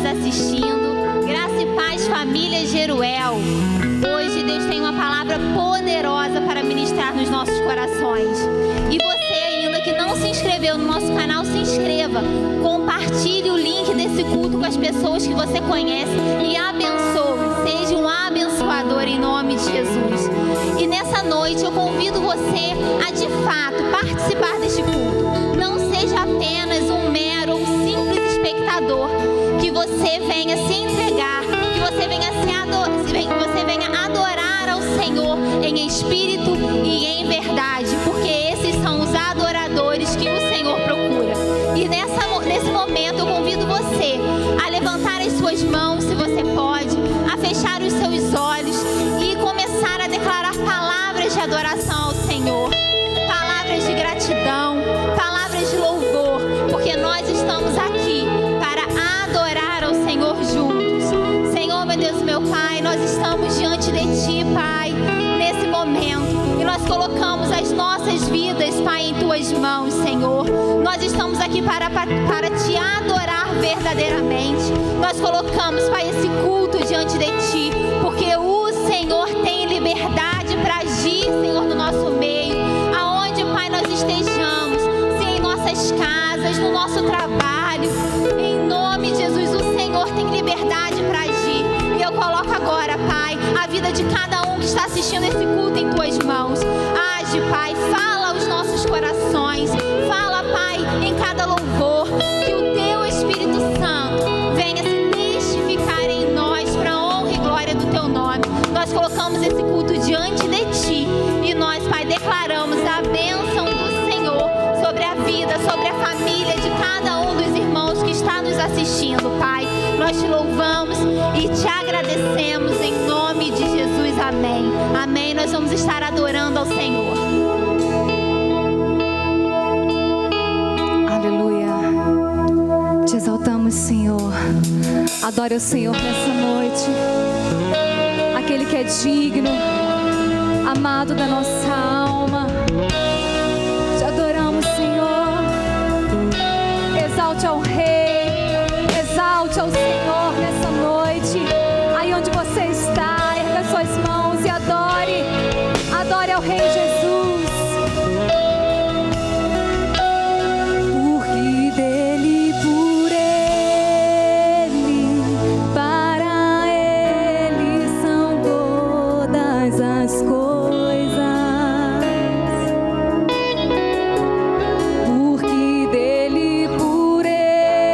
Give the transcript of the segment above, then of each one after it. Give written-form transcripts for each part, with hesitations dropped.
nos assistindo. Graça e paz, família Jeruel. Hoje Deus tem uma palavra poderosa para ministrar nos nossos corações. E você ainda que não se inscreveu no nosso canal, se inscreva. Compartilhe o link desse culto com as pessoas que você conhece e abençoe. Seja um abençoador em nome de Jesus. E nessa noite eu convido você a de fato participar deste culto. Não seja apenas um mero ou simples espectador. Que você venha se entregar, que você venha adorar ao Senhor em espírito e em verdade, porque esses são os adoradores que o Senhor procura. E nesse momento eu convido você a levantar as suas mãos, se você pode, a fechar os seus olhos e começar a declarar palavras de adoração ao Senhor, palavras de gratidão, palavras de louvor, porque nós estamos aqui para adorar ao Senhor juntos. Senhor, meu Deus, meu Pai, nós estamos diante de Ti, Pai, nesse momento, e nós colocamos as nossas vidas, Pai, em Tuas mãos, Senhor. Nós estamos aqui para Te adorar verdadeiramente. Nós colocamos, Pai, esse culto diante de Ti, porque o Senhor tem liberdade para agir, Senhor, no nosso meio, aonde, Pai, nós estejamos, se em nossas casas, no nosso trabalho, em nome de Jesus, o Senhor tem liberdade para agir. E eu coloco agora, Pai, a vida de cada um que está assistindo esse culto em Tuas mãos. Age, Pai, fala aos nossos corações, fala, Pai, em cada louvor, que o Teu Espírito Santo venha se testificar em nós para a honra e glória do Teu nome. Nós colocamos esse culto diante de Ti e nós, Pai, declaramos a bênção do Senhor sobre a vida, sobre a família de cada um dos irmãos que está nos assistindo, Pai. Nós Te louvamos e Te agradecemos em nome de Jesus, amém. Amém, nós vamos estar adorando ao Senhor. Aleluia. Te exaltamos, Senhor. Adore o Senhor nessa noite. Aquele que é digno, amado da nossa alma. Te adoramos, Senhor. Exalte ao Rei, exalte ao Senhor nessa noite. Aí onde você está, erga suas mãos e adore. Adore ao Rei Jesus. Porque dele, por ele, para ele são todas as coisas. Porque dele, por ele,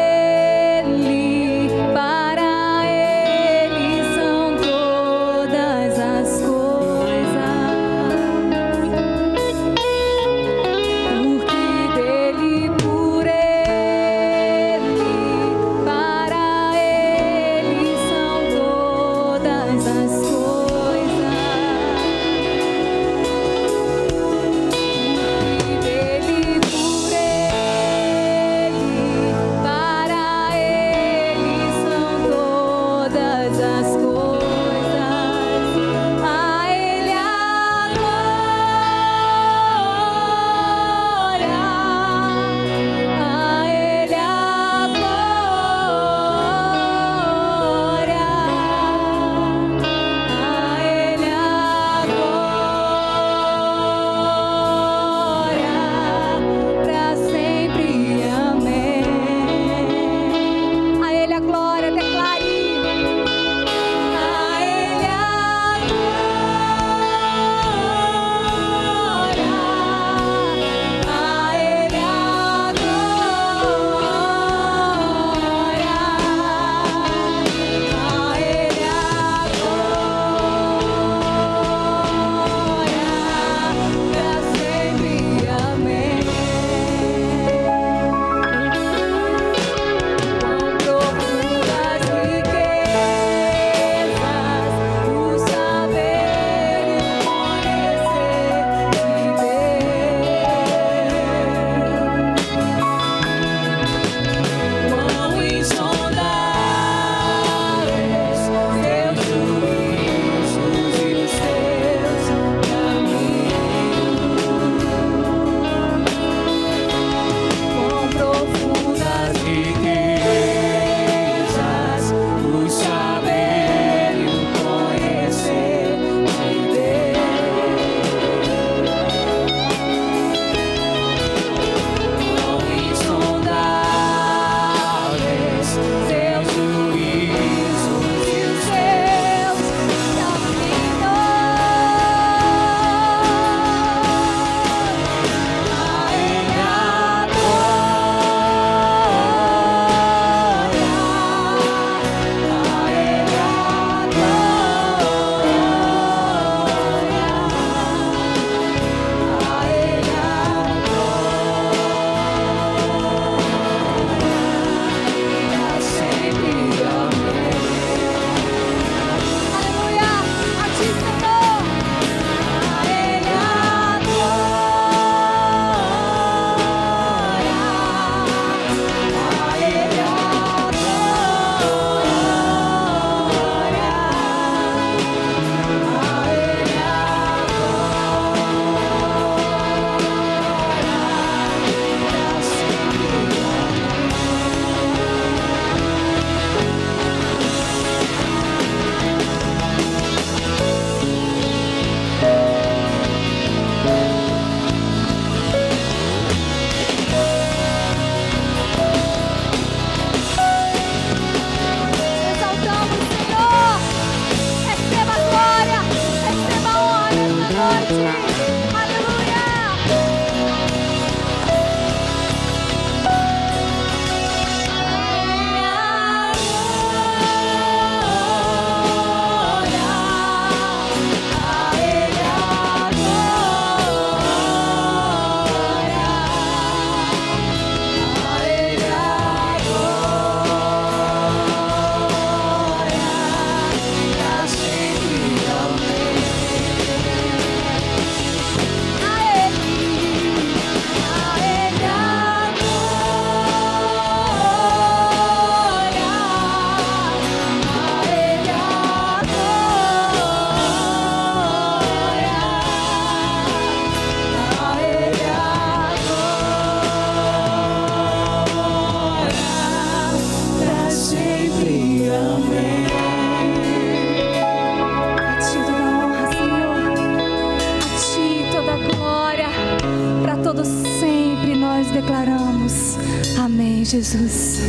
Jesus.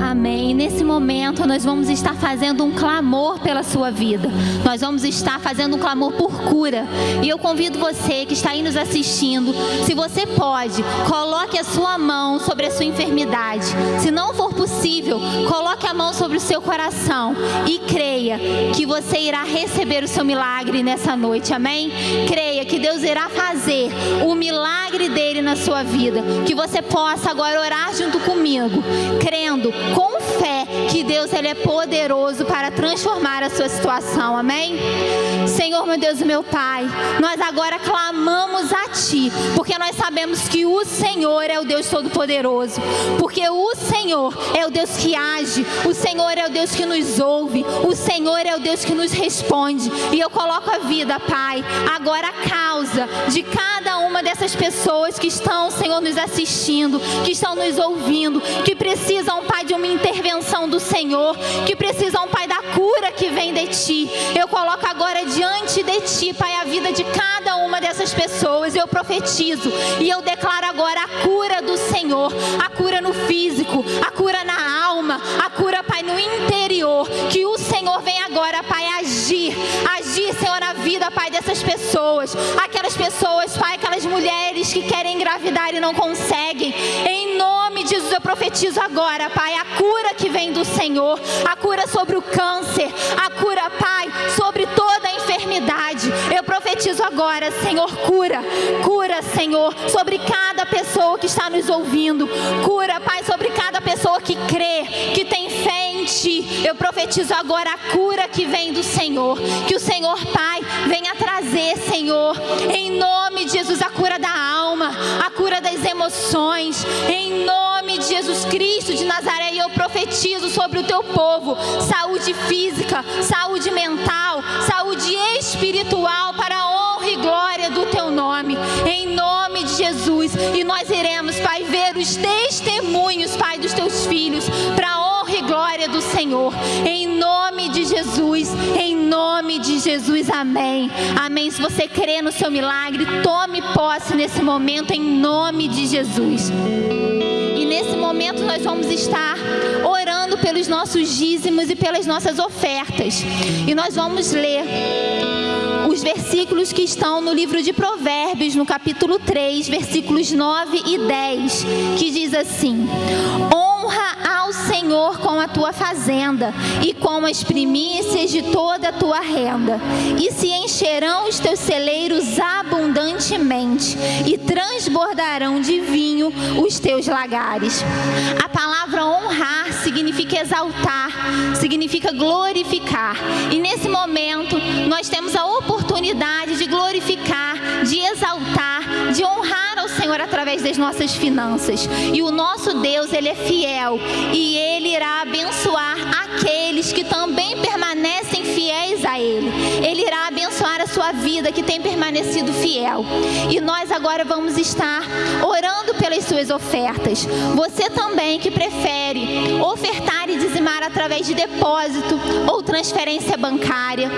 Amém. Nesse momento nós vamos estar fazendo um clamor pela sua vida. Nós vamos estar fazendo um clamor por cura. E eu convido você que está aí nos assistindo, se você pode, coloque a sua mão sobre a sua enfermidade. Se não for possível, coloque a mão sobre o seu coração e creia que você irá receber o seu milagre nessa noite. Amém? Creia que Deus irá fazer o milagre dele na sua vida. Que você possa agora orar junto comigo, crendo com fé que Deus ele é poderoso para transformar a sua situação. Amém? Senhor, meu Deus e meu Pai, nós agora clamamos a Ti, porque nós sabemos que o Senhor é o Deus Todo-Poderoso, porque o Senhor é o Deus que age, o Senhor é o Deus que nos ouve, o Senhor é o Deus que nos responde. E eu coloco a vida, Pai, agora a causa de cada uma dessas pessoas que estão, Senhor, nos assistindo, que estão nos ouvindo, que precisam, Pai, de uma intervenção do Senhor, que precisam, Pai, da cura que vem de Ti. Eu coloco agora diante de Ti, Pai, a vida de cada uma dessas pessoas. Eu profetizo e eu declaro agora a cura do Senhor, a cura no físico, a cura na alma, a cura, Pai, no interior. Que o Senhor vem agora, Pai, agir, Senhor, na vida, Pai, dessas pessoas, aquelas pessoas, Pai, aquelas mulheres que querem engravidar e não conseguem. Em nome de Jesus eu profetizo agora, Pai, a cura que vem do Senhor, a cura sobre o câncer, a cura, Pai, sobre toda a enfermidade. Eu profetizo agora, Senhor, cura, Senhor, sobre cada pessoa que está nos ouvindo, cura, Pai, sobre cada pessoa que crê, que tem fé em Ti. Eu profetizo agora a cura que vem do Senhor, que o Senhor, Pai, venha trazer, Senhor, em nome de Jesus, a cura da alma, a cura das emoções, em nome de Jesus Cristo de Nazaré. E eu profetizo sobre o Teu povo saúde física, saúde mental, saúde espiritual, para a honra e glória do Teu nome, em nome de Jesus. E nós iremos, Pai, ver os testemunhos, Pai, dos Teus filhos, para a honra e glória do Senhor, em nome de Jesus, em nome de Jesus. Amém, amém. Se você crê no seu milagre, tome posse nesse momento, em nome de Jesus. E nesse momento nós vamos estar orando pelos nossos dízimos e pelas nossas ofertas. E nós vamos ler os versículos que estão no livro de Provérbios, no capítulo 3, versículos 9 e 10, que diz assim: honra ao Senhor com a tua fazenda e com as primícias de toda a tua renda, e se encherão os teus celeiros abundantemente, e transbordarão de vinho os teus lagares. A palavra honrar significa exaltar, significa glorificar. E nesse momento nós temos a oportunidade de glorificar, de exaltar, de honrar ao Senhor através das nossas finanças. E o nosso Deus, Ele é fiel, e Ele irá abençoar aqueles que também permanecem fiéis a Ele. Ele irá abençoar a sua vida que tem permanecido fiel. E nós agora vamos estar orando pelas suas ofertas. Você também que prefere ofertar e dizimar através de depósito ou transferência bancária,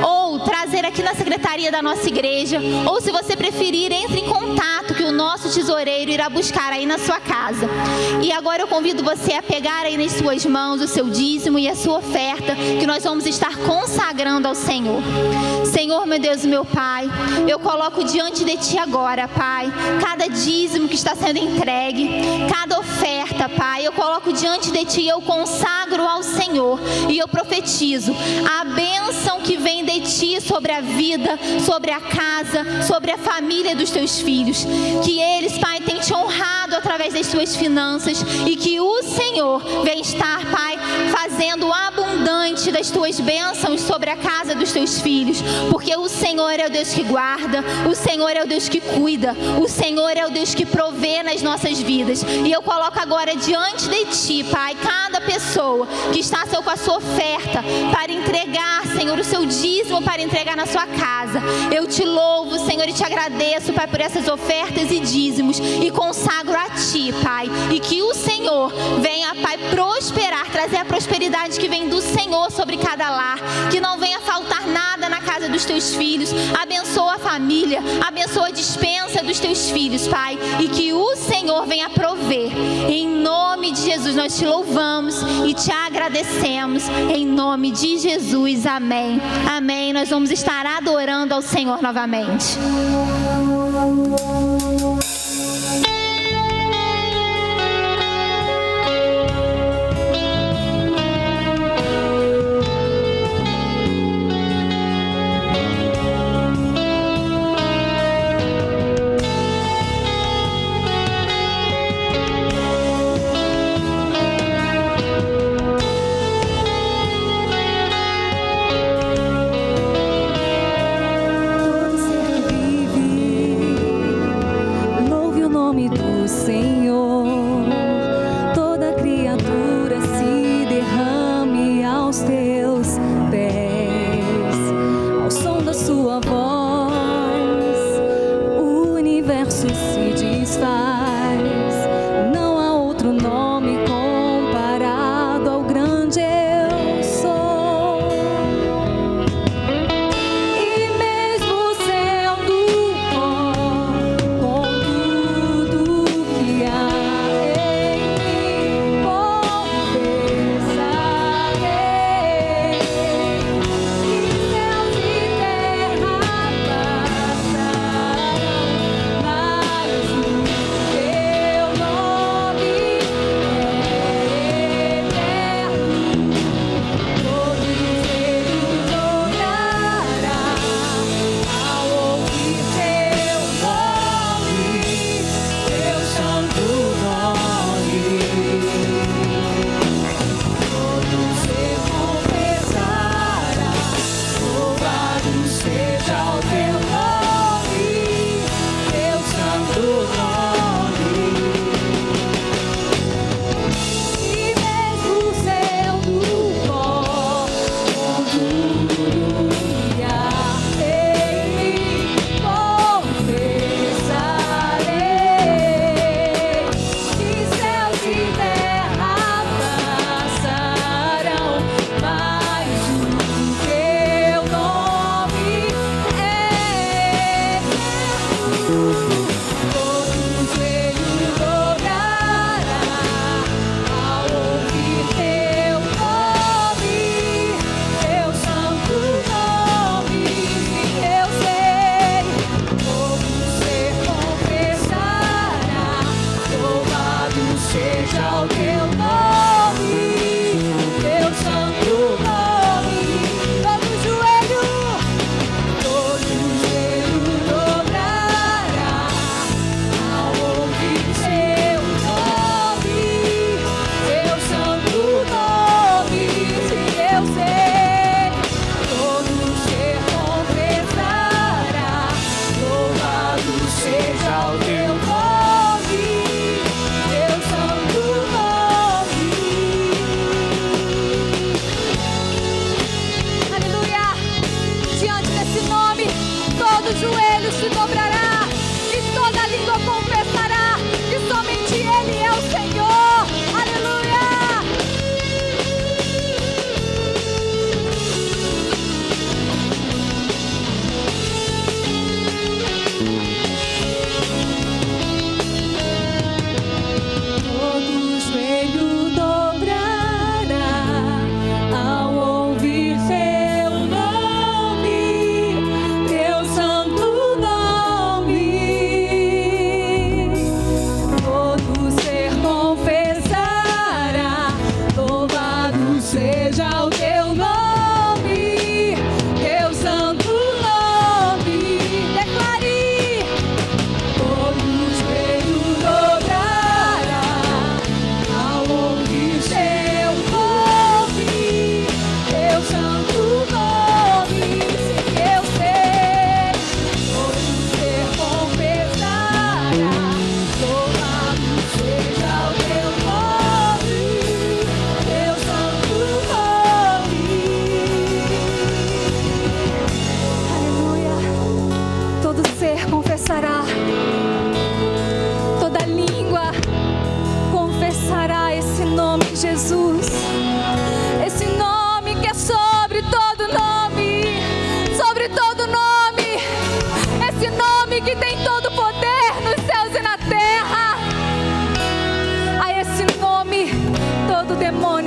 ou trazer aqui na secretaria da nossa igreja, ou se você preferir, entre em contato que o nosso tesoureiro irá buscar aí na sua casa. E agora eu convido você a pegar aí nas suas mãos o seu dízimo e a sua oferta, que nós vamos estar consagrando ao Senhor. Senhor, meu Deus e meu Pai, eu coloco diante de Ti agora, Pai, cada dízimo que está sendo entregue, cada oferta, Pai, eu coloco diante de Ti, eu consagro ao Senhor, e eu profetizo a bênção que vem de Ti sobre a vida, sobre a casa, sobre a família dos Teus filhos, que eles, Pai, têm Te honrado através das Suas finanças, e que o Senhor vem estar, Pai, fazendo abundante das Tuas bênçãos sobre a casa dos Teus filhos, porque o Senhor é o Deus que guarda, o Senhor é o Deus que cuida, o Senhor é o Deus que provê nas nossas vidas. E eu coloco agora diante de Ti, Pai, cada pessoa que está com a sua oferta para entregar, Senhor, o seu dízimo para entregar na sua casa. Eu Te louvo, Senhor, e Te agradeço, Pai, por essas ofertas e dízimos, e consagro a Ti, Pai, e que o Senhor venha, Pai, prosperar, trazer a prosperidade que vem do Senhor sobre cada lar, que não venha faltar nada na casa dos teus filhos, abençoa a família, abençoa a despensa dos teus filhos, Pai, e que o Senhor venha prover. Em nome de Jesus nós te louvamos e te agradecemos, em nome de Jesus, amém. Amém. Nós vamos estar adorando ao Senhor novamente.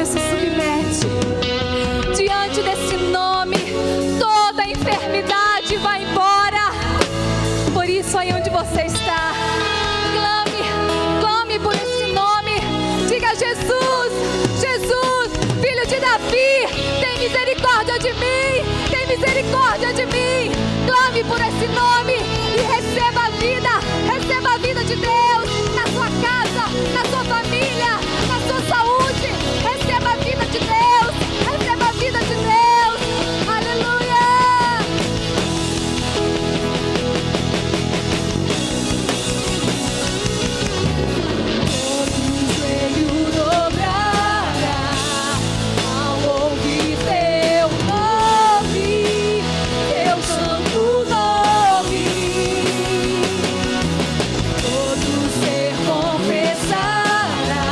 demônio se submete. Diante desse nome, toda enfermidade vai embora. Por isso, aí onde você está, clame por esse nome. Diga: Jesus, Jesus, Filho de Davi, tem misericórdia de mim, tem misericórdia de mim. Clame por esse nome e receba a vida de Deus na sua casa, na sua família, na sua saúde. Receba a vida de Deus, receba a vida de Deus. Aleluia. Todo joelho dobrará ao ouvir teu nome, teu santo nome. Todo ser confessará,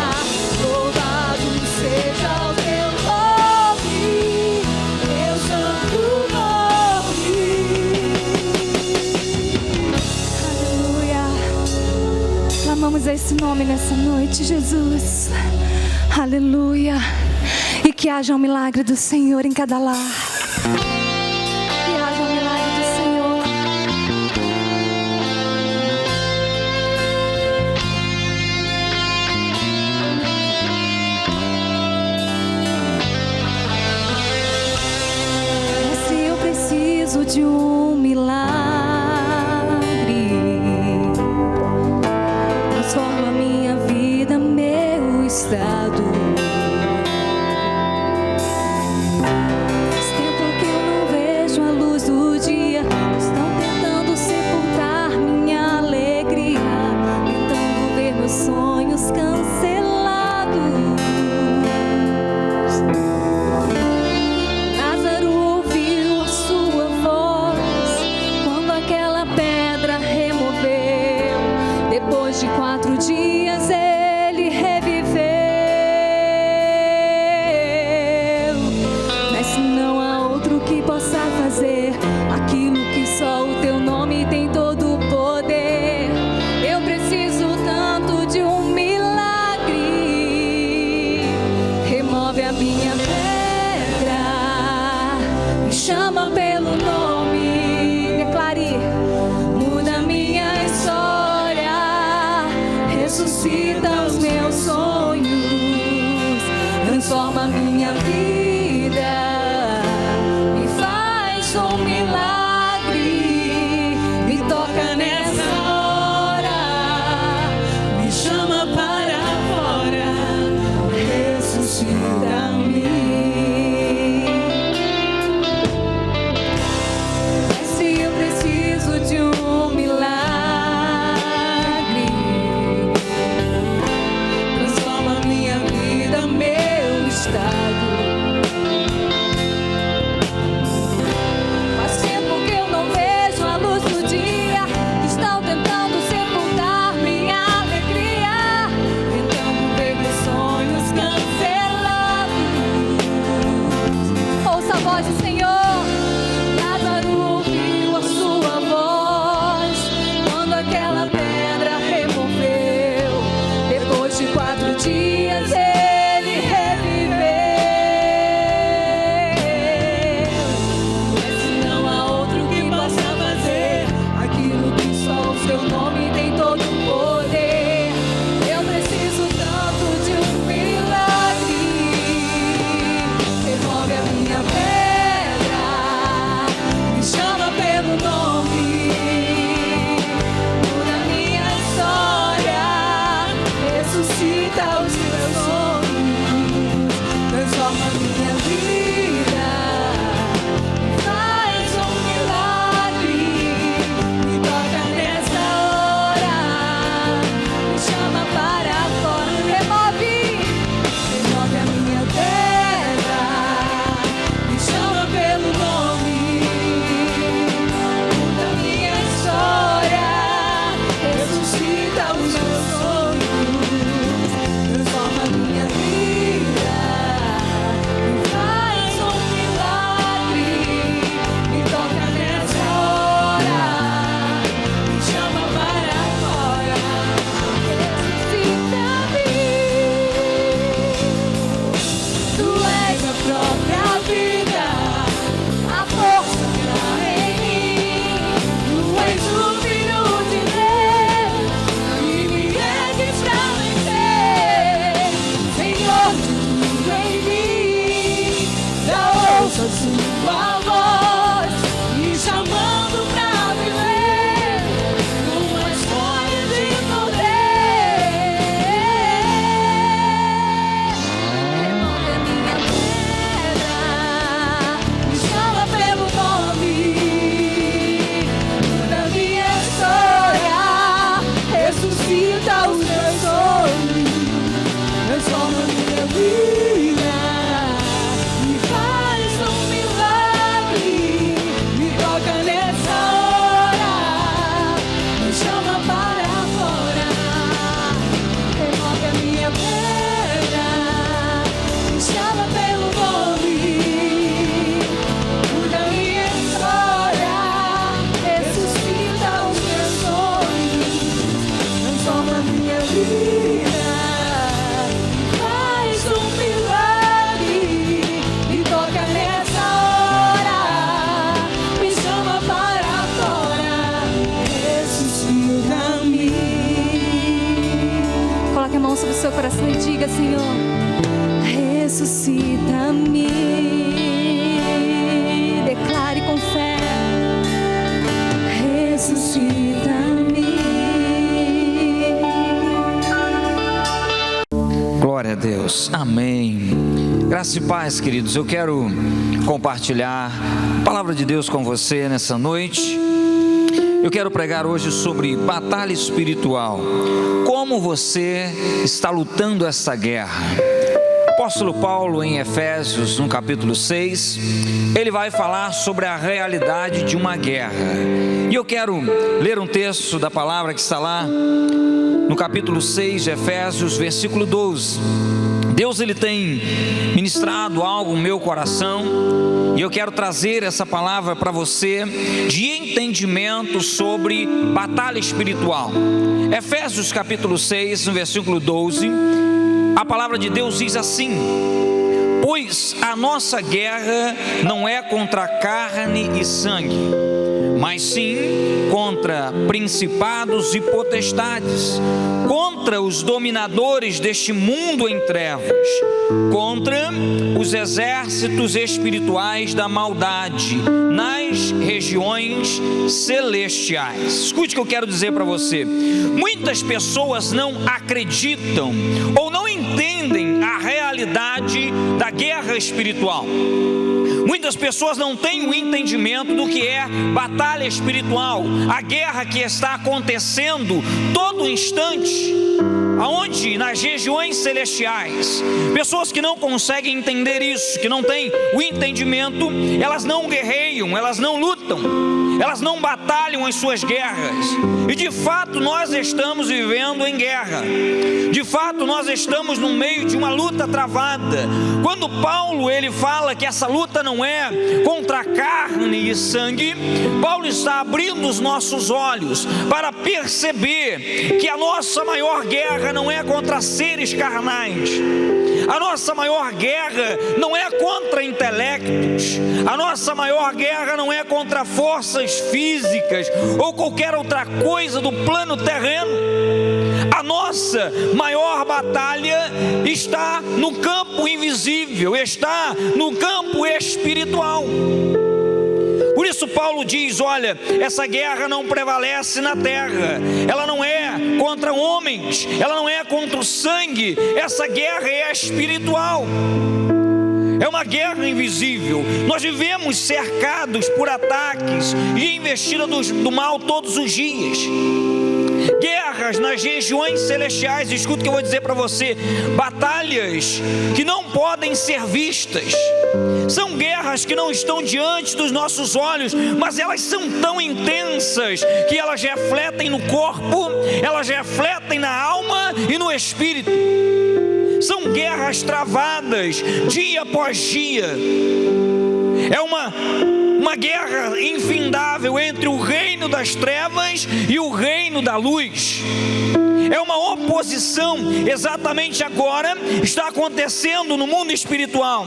louvado seja o teu nome, teu santo nome. Aleluia. Clamamos esse nome nessa noite, Jesus. Aleluia. E que haja um milagre do Senhor em cada lar. Que haja um milagre do Senhor. Se eu preciso de um milagre, transforma minha vida, meu estado. Faz tempo que eu não vejo a luz do dia. Estão tentando sepultar minha alegria, tentando ver meus sonhos cancelados. Lázaro ouviu a sua voz quando aquela pedra removeu. Depois de 4 dias ele reviveu. Mas se não há outro que possa fazer aquilo que só o teu nome tem todo o poder, eu preciso tanto de um milagre. Remove a minha pedra, me chama pelo nome, declare: muda minha história, ressuscita os meus sonhos, transforma minha vida, me faz um milagre, me toca nessa hora, me chama para fora, ressuscita-me. Se eu preciso de um milagre, transforma minha vida, meu estado. seu coração e diga: Senhor, ressuscita-me. Declare com fé: ressuscita-me. Glória a Deus, amém. Graça e paz, queridos. Eu quero compartilhar a palavra de Deus com você nessa noite. Eu quero pregar hoje sobre batalha espiritual. Como você está lutando essa guerra? O apóstolo Paulo, em Efésios, no capítulo 6, ele vai falar sobre a realidade de uma guerra. E eu quero ler um texto da palavra que está lá no capítulo 6 de Efésios, versículo 12. Deus, ele tem ministrado algo no meu coração, e eu quero trazer essa palavra para você de entendimento sobre batalha espiritual. Efésios capítulo 6, no versículo 12, a palavra de Deus diz assim: pois a nossa guerra não é contra carne e sangue, mas sim contra principados e potestades, contra os dominadores deste mundo em trevas, contra os exércitos espirituais da maldade nas regiões celestiais. Escute o que eu quero dizer para você. Muitas pessoas não acreditam ou não entendem a realidade da guerra espiritual. Muitas pessoas não têm o entendimento do que é batalha espiritual, a guerra que está acontecendo todo instante. Aonde? Nas regiões celestiais. Pessoas que não conseguem entender isso, que não têm o entendimento, elas não guerreiam, elas não lutam, elas não batalham as suas guerras. E de fato nós estamos vivendo em guerra. De fato nós estamos no meio de uma luta travada. Quando Paulo ele fala que essa luta não é contra carne e sangue, Paulo está abrindo os nossos olhos para perceber que a nossa maior guerra não é contra seres carnais. A nossa maior guerra não é contra intelectos. A nossa maior guerra não é contra forças físicas ou qualquer outra coisa do plano terreno. A nossa maior batalha está no campo invisível, está no campo espiritual. Por isso Paulo diz: olha, essa guerra não prevalece na terra, ela não é contra homens, ela não é contra o sangue, essa guerra é espiritual. É uma guerra invisível. Nós vivemos cercados por ataques e investida do mal todos os dias. Guerras nas regiões celestiais. Escuta o que eu vou dizer para você: batalhas que não podem ser vistas. São guerras que não estão diante dos nossos olhos, mas elas são tão intensas que elas refletem no corpo, elas refletem na alma e no espírito. São guerras travadas dia após dia. É uma guerra infindável entre o reino das trevas e o reino da luz. É uma oposição, exatamente agora está acontecendo no mundo espiritual.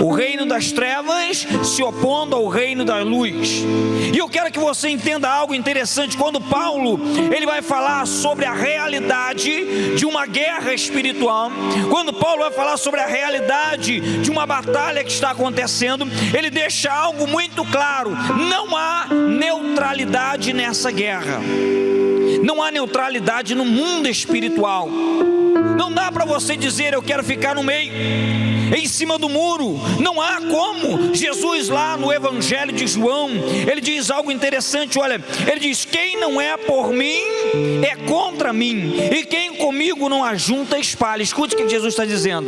O reino das trevas se opondo ao reino da luz. E eu quero que você entenda algo interessante. Quando Paulo ele vai falar sobre a realidade de uma guerra espiritual, quando Paulo vai falar sobre a realidade de uma batalha que está acontecendo, ele deixa algo muito claro: não há neutralidade nessa guerra. Não há neutralidade no mundo espiritual. Não dá para você dizer: eu quero ficar no meio, em cima do muro. Não há como. Jesus lá no Evangelho de João, ele diz algo interessante. Olha, ele diz: quem não é por mim é contra mim, e quem comigo não ajunta espalha. Escute o que Jesus está dizendo.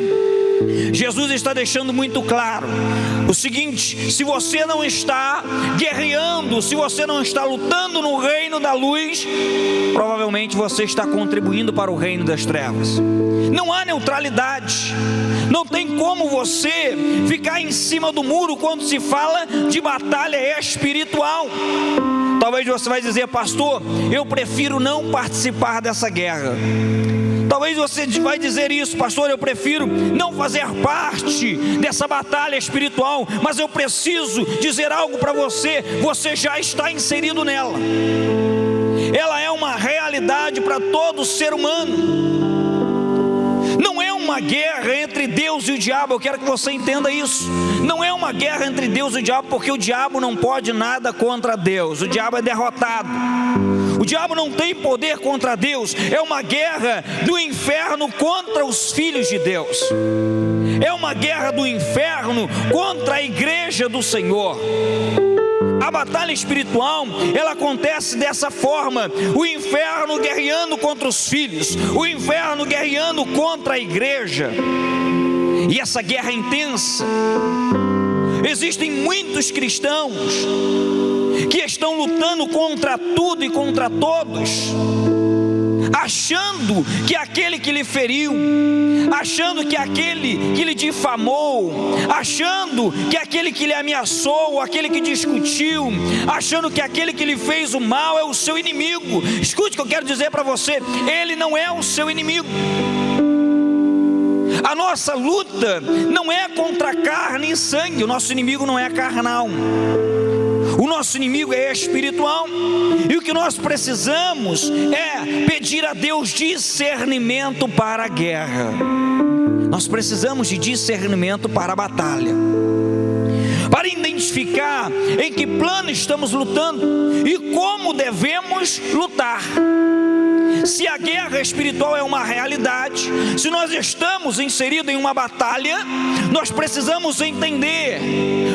Jesus está deixando muito claro o seguinte: se você não está guerreando, se você não está lutando no reino da luz, provavelmente você está contribuindo para o reino das trevas. Não há neutralidade. Não tem como você ficar em cima do muro quando se fala de batalha espiritual. Talvez você vai dizer: pastor, eu prefiro não participar dessa guerra. Talvez você vai dizer isso: pastor, eu prefiro não fazer parte dessa batalha espiritual. Mas eu preciso dizer algo para você: você já está inserido nela. Ela é uma realidade para todo ser humano. uma guerra entre Deus e o diabo. Eu quero que você entenda isso. Não é uma guerra entre Deus e o diabo, porque o diabo não pode nada contra Deus. O diabo é derrotado. O diabo não tem poder contra Deus. É uma guerra do inferno contra os filhos de Deus. É uma guerra do inferno contra a igreja do Senhor. A batalha espiritual, ela acontece dessa forma: o inferno guerreando contra os filhos, o inferno guerreando contra a igreja. E essa guerra é intensa. Existem muitos cristãos que estão lutando contra tudo e contra todos, achando que aquele que lhe feriu, achando que aquele que lhe difamou, achando que aquele que lhe ameaçou, aquele que discutiu, achando que aquele que lhe fez o mal é o seu inimigo. Escute o que eu quero dizer para você: ele não é o seu inimigo. A nossa luta não é contra carne e sangue. O nosso inimigo não é carnal. O nosso inimigo é espiritual. E o que nós precisamos é pedir a Deus discernimento para a guerra. Nós precisamos de discernimento para a batalha, para identificar em que plano estamos lutando e como devemos lutar. Se a guerra espiritual é uma realidade, se nós estamos inseridos em uma batalha, nós precisamos entender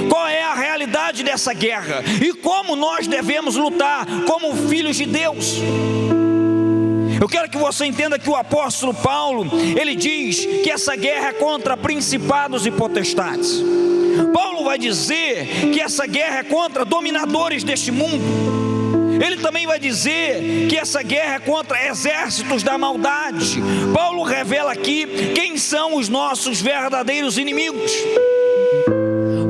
qual é a realidade dessa guerra e como nós devemos lutar como filhos de Deus. Eu quero que você entenda que o apóstolo Paulo, ele diz que essa guerra é contra principados e potestades. Paulo vai dizer que essa guerra é contra dominadores deste mundo. Ele também vai dizer que essa guerra é contra exércitos da maldade. Paulo revela aqui quem são os nossos verdadeiros inimigos.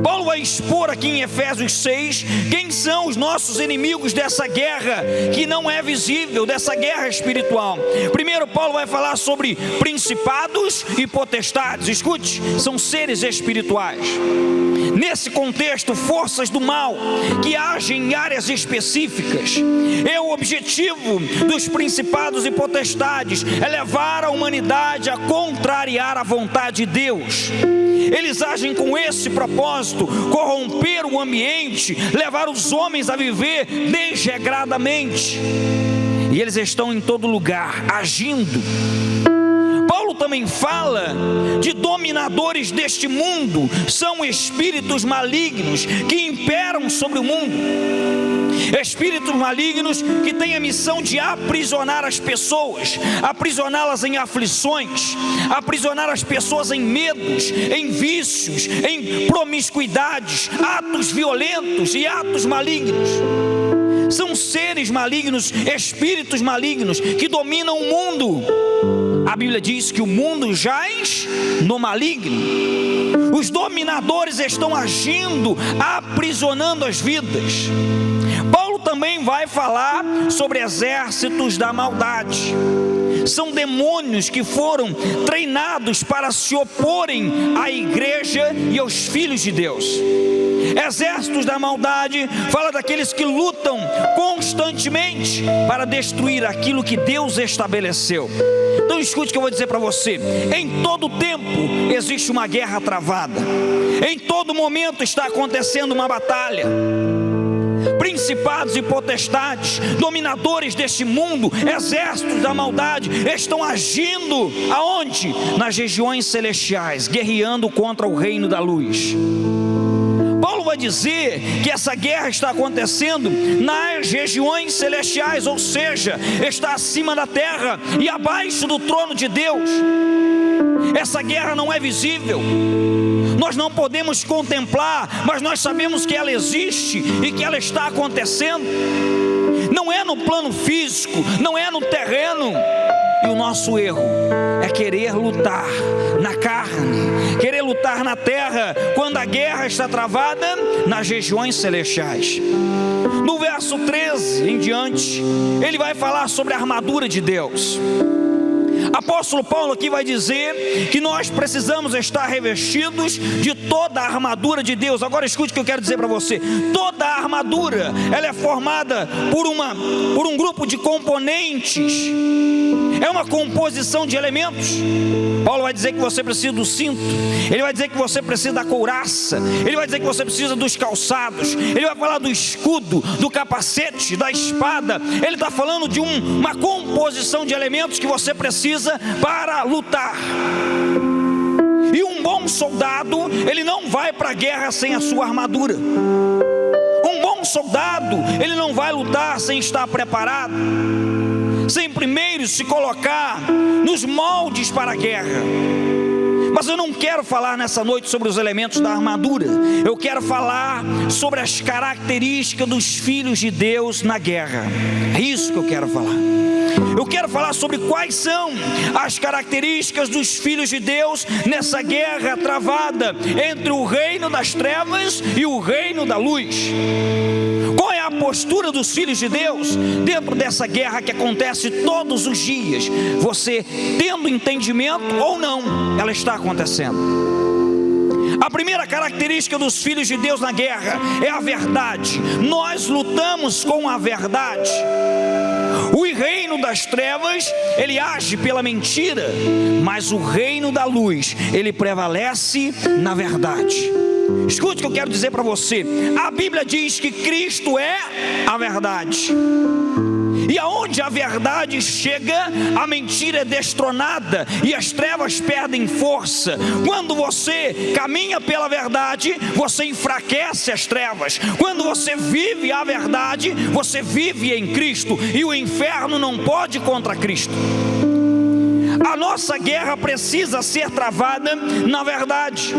Paulo vai expor aqui em Efésios 6 quem são os nossos inimigos dessa guerra que não é visível, dessa guerra espiritual. Primeiro, Paulo vai falar sobre principados e potestades. Escute, são seres espirituais. Nesse contexto, forças do mal que agem em áreas específicas. É o objetivo dos principados e potestades, é levar a humanidade a contrariar a vontade de Deus. Eles agem com esse propósito: corromper o ambiente, levar os homens a viver desregradamente. E eles estão em todo lugar, agindo. Paulo também fala de dominadores deste mundo. São espíritos malignos que imperam sobre o mundo. Espíritos malignos que têm a missão de aprisionar as pessoas, aprisioná-las em aflições, aprisionar as pessoas em medos, em vícios, em promiscuidades, atos violentos e atos malignos. São seres malignos, espíritos malignos que dominam o mundo. A Bíblia diz que o mundo jaz no maligno. Os dominadores estão agindo, aprisionando as vidas. Paulo também vai falar sobre exércitos da maldade. São demônios que foram treinados para se oporem à igreja e aos filhos de Deus. Exércitos da maldade fala daqueles que lutam constantemente para destruir aquilo que Deus estabeleceu. Então escute o que eu vou dizer para você: em todo tempo existe uma guerra travada, em todo momento está acontecendo uma batalha. Principados e potestades, dominadores deste mundo, exércitos da maldade, estão agindo aonde? Nas regiões celestiais, guerreando contra o reino da luz. Paulo vai dizer que essa guerra está acontecendo nas regiões celestiais, ou seja, está acima da terra e abaixo do trono de Deus. Essa guerra não é visível, nós não podemos contemplar, mas nós sabemos que ela existe e que ela está acontecendo. Não é no plano físico, não é no terreno. E o nosso erro é querer lutar na carne, querer lutar na terra, quando a guerra está travada nas regiões celestiais. No verso 13 em diante, ele vai falar sobre a armadura de Deus. Apóstolo Paulo aqui vai dizer que nós precisamos estar revestidos de toda a armadura de Deus. Agora escute o que eu quero dizer para você. Toda a armadura, ela é formada por um grupo de componentes. É uma composição de elementos. Paulo vai dizer que você precisa do cinto, ele vai dizer que você precisa da couraça, ele vai dizer que você precisa dos calçados, ele vai falar do escudo, do capacete, da espada. Ele está falando de uma composição de elementos que você precisa para lutar. E um bom soldado, ele não vai para a guerra sem a sua armadura. Um bom soldado, ele não vai lutar sem estar preparado, sem primeiro se colocar nos moldes para a guerra. Mas eu não quero falar nessa noite sobre os elementos da armadura. Eu quero falar sobre as características dos filhos de Deus na guerra. É isso que eu quero falar. Eu quero falar sobre quais são as características dos filhos de Deus nessa guerra travada entre o reino das trevas e o reino da luz. Qual é a postura dos filhos de Deus dentro dessa guerra que acontece todos os dias? Você tendo entendimento ou não, ela está acontecendo. A primeira característica dos filhos de Deus na guerra é a verdade. Nós lutamos com a verdade. O reino das trevas, ele age pela mentira, mas o reino da luz, ele prevalece na verdade. Escute o que eu quero dizer para você. A Bíblia diz que Cristo é a verdade. E aonde a verdade chega, a mentira é destronada e as trevas perdem força. Quando você caminha pela verdade, você enfraquece as trevas. Quando você vive a verdade, você vive em Cristo, e o inferno não pode contra Cristo. A nossa guerra precisa ser travada na verdade.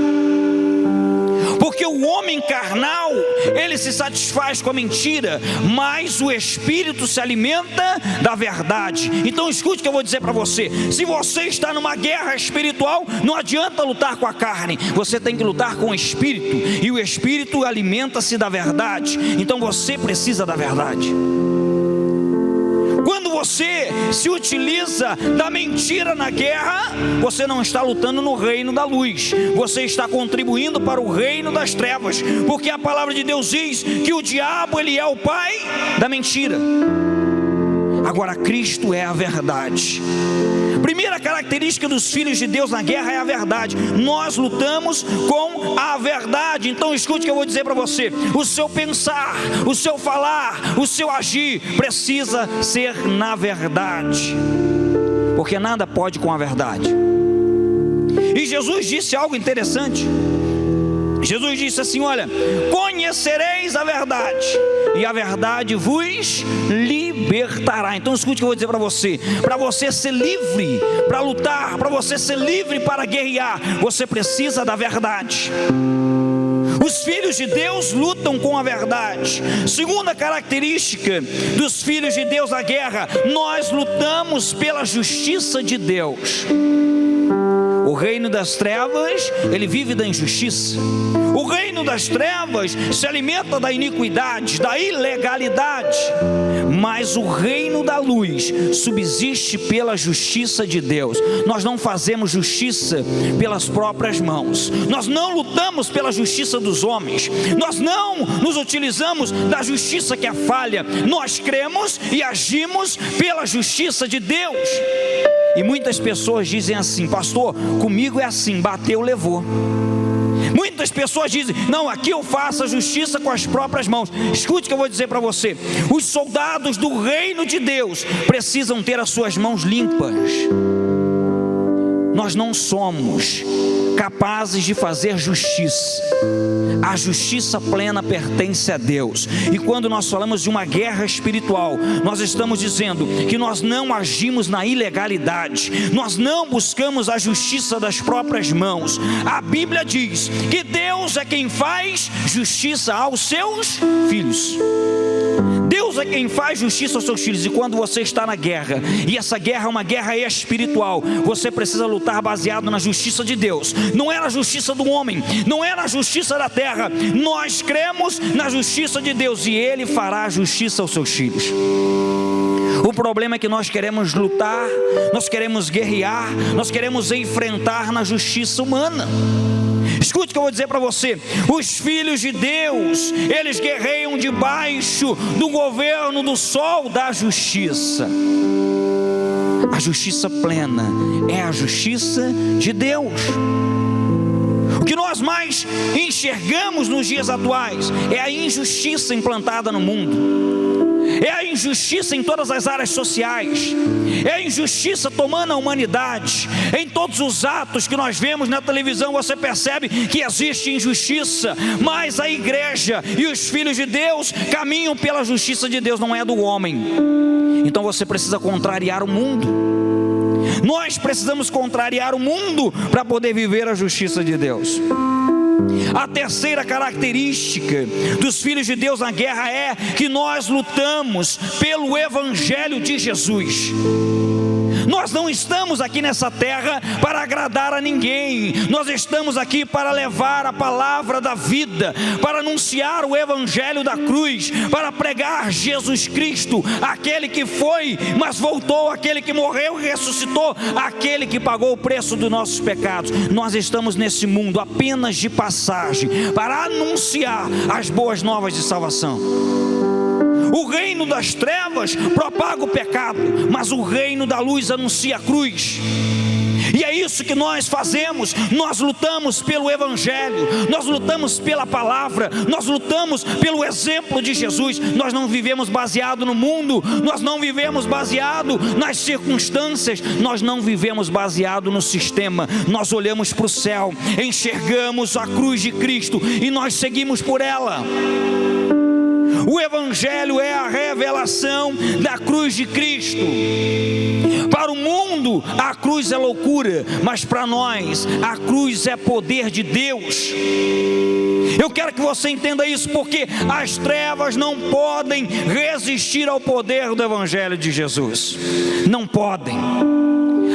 Porque o homem carnal, ele se satisfaz com a mentira, mas o Espírito se alimenta da verdade. Então escute o que eu vou dizer para você. Se você está numa guerra espiritual, não adianta lutar com a carne, você tem que lutar com o Espírito, e o Espírito alimenta-se da verdade. Então você precisa da verdade. Quando você se utiliza da mentira na guerra, você não está lutando no reino da luz, você está contribuindo para o reino das trevas, porque a palavra de Deus diz que o diabo, ele é o pai da mentira. Agora Cristo é a verdade. Primeira característica dos filhos de Deus na guerra é a verdade. Nós lutamos com a verdade. Então escute o que eu vou dizer para você. O seu pensar, o seu falar, o seu agir precisa ser na verdade, porque nada pode com a verdade. E Jesus disse algo interessante. Jesus disse assim: olha, conhecereis a verdade, e a verdade vos libertará. Então escute o que eu vou dizer para você ser livre para lutar, para você ser livre para guerrear, você precisa da verdade. Os filhos de Deus lutam com a verdade. Segunda característica dos filhos de Deus na guerra: nós lutamos pela justiça de Deus. O reino das trevas, ele vive da injustiça. O reino das trevas se alimenta da iniquidade, da ilegalidade. Mas o reino da luz subsiste pela justiça de Deus. Nós não fazemos justiça pelas próprias mãos. Nós não lutamos pela justiça dos homens. Nós não nos utilizamos da justiça que é falha. Nós cremos e agimos pela justiça de Deus. E muitas pessoas dizem assim: pastor, comigo é assim, bateu, levou. Muitas pessoas dizem: não, aqui eu faço a justiça com as próprias mãos. Escute o que eu vou dizer para você. Os soldados do reino de Deus precisam ter as suas mãos limpas. Nós não somos capazes de fazer justiça. A justiça plena pertence a Deus. E quando nós falamos de uma guerra espiritual, nós estamos dizendo que nós não agimos na ilegalidade, nós não buscamos a justiça das próprias mãos. A Bíblia diz que Deus é quem faz justiça aos seus filhos. Deus é quem faz justiça aos seus filhos. E quando você está na guerra, e essa guerra é uma guerra espiritual, você precisa lutar baseado na justiça de Deus. Não é na justiça do homem, não é na justiça da terra. Nós cremos na justiça de Deus, e Ele fará justiça aos seus filhos. O problema é que nós queremos lutar, nós queremos guerrear, nós queremos enfrentar na justiça humana. Escute o que eu vou dizer para você: os filhos de Deus, eles guerreiam debaixo do governo do sol da justiça. A justiça plena é a justiça de Deus. O que nós mais enxergamos nos dias atuais é a injustiça implantada no mundo, é a injustiça em todas as áreas sociais, é a injustiça tomando a humanidade. Em todos os atos que nós vemos na televisão, você percebe que existe injustiça, mas a igreja e os filhos de Deus caminham pela justiça de Deus, não é do homem. Então você precisa contrariar o mundo. Nós precisamos contrariar o mundo para poder viver a justiça de Deus. A terceira característica dos filhos de Deus na guerra é que nós lutamos pelo Evangelho de Jesus. Nós não estamos aqui nessa terra para agradar a ninguém. Nós estamos aqui para levar a palavra da vida, para anunciar o Evangelho da cruz, para pregar Jesus Cristo, aquele que foi, mas voltou, aquele que morreu e ressuscitou, aquele que pagou o preço dos nossos pecados. Nós estamos nesse mundo apenas de passagem, para anunciar as boas novas de salvação. O reino das trevas propaga o pecado, mas o reino da luz anuncia a cruz. E é isso que nós fazemos. Nós lutamos pelo Evangelho, nós lutamos pela palavra, nós lutamos pelo exemplo de Jesus. Nós não vivemos baseado no mundo, nós não vivemos baseado nas circunstâncias, nós não vivemos baseado no sistema. Nós olhamos para o céu, enxergamos a cruz de Cristo e nós seguimos por ela. O Evangelho é a revelação da cruz de Cristo. Para o mundo, a cruz é loucura, mas para nós, a cruz é poder de Deus. Eu quero que você entenda isso, porque as trevas não podem resistir ao poder do Evangelho de Jesus. Não podem.